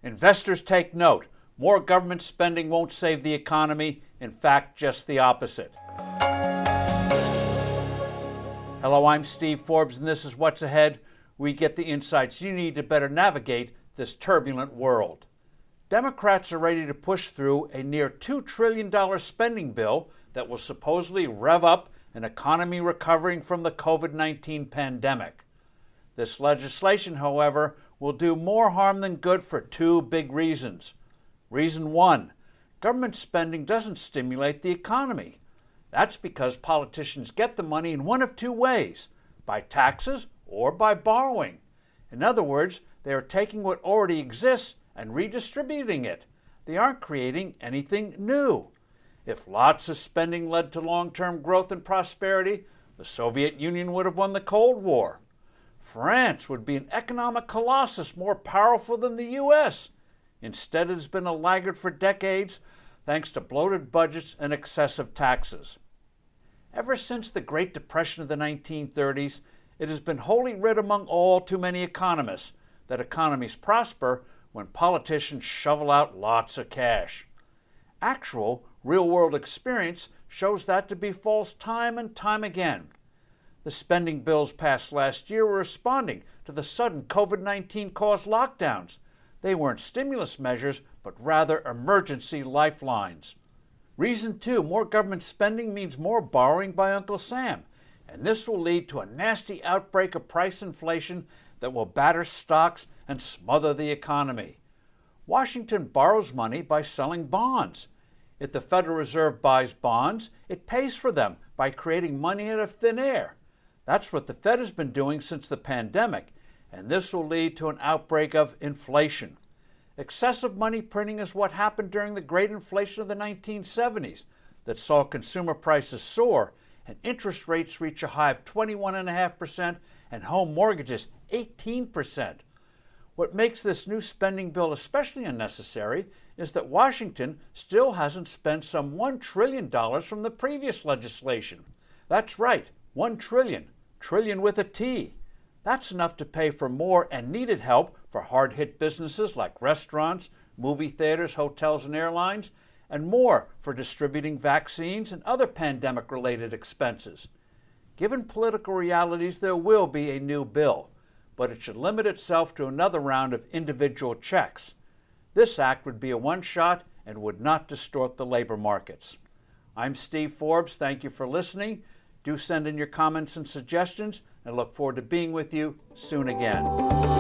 Investors take note. More government spending won't save the economy. In fact, just the opposite. Hello, I'm Steve Forbes, and this is What's Ahead. We get the insights you need to better navigate this turbulent world. Democrats are ready to push through a near $2 trillion spending bill that will supposedly rev up an economy recovering from the COVID-19 pandemic. This legislation, however, will do more harm than good for two big reasons. Reason one, government spending doesn't stimulate the economy. That's because politicians get the money in one of two ways, by taxes or by borrowing. In other words, they are taking what already exists and redistributing it. They aren't creating anything new. If lots of spending led to long-term growth and prosperity, the Soviet Union would have won the Cold War. France would be an economic colossus more powerful than the U.S. Instead, it has been a laggard for decades thanks to bloated budgets and excessive taxes. Ever since the Great Depression of the 1930s, it has been wholly writ among all too many economists that economies prosper when politicians shovel out lots of cash. Actual, real-world experience shows that to be false time and time again. The spending bills passed last year were responding to the sudden COVID-19 caused lockdowns. They weren't stimulus measures, but rather emergency lifelines. Reason two, more government spending means more borrowing by Uncle Sam, and this will lead to a nasty outbreak of price inflation that will batter stocks and smother the economy. Washington borrows money by selling bonds. If the Federal Reserve buys bonds, it pays for them by creating money out of thin air. That's what the Fed has been doing since the pandemic, and this will lead to an outbreak of inflation. Excessive money printing is what happened during the great inflation of the 1970s that saw consumer prices soar and interest rates reach a high of 21.5% and home mortgages 18%. What makes this new spending bill especially unnecessary is that Washington still hasn't spent some $1 trillion from the previous legislation. That's right, $1 trillion, trillion with a T. That's enough to pay for more and needed help for hard-hit businesses like restaurants, movie theaters, hotels, and airlines, and more for distributing vaccines and other pandemic-related expenses. Given political realities, there will be a new bill, but it should limit itself to another round of individual checks. This act would be a one-shot and would not distort the labor markets. I'm Steve Forbes. Thank you for listening. Do send in your comments and suggestions, and I look forward to being with you soon again.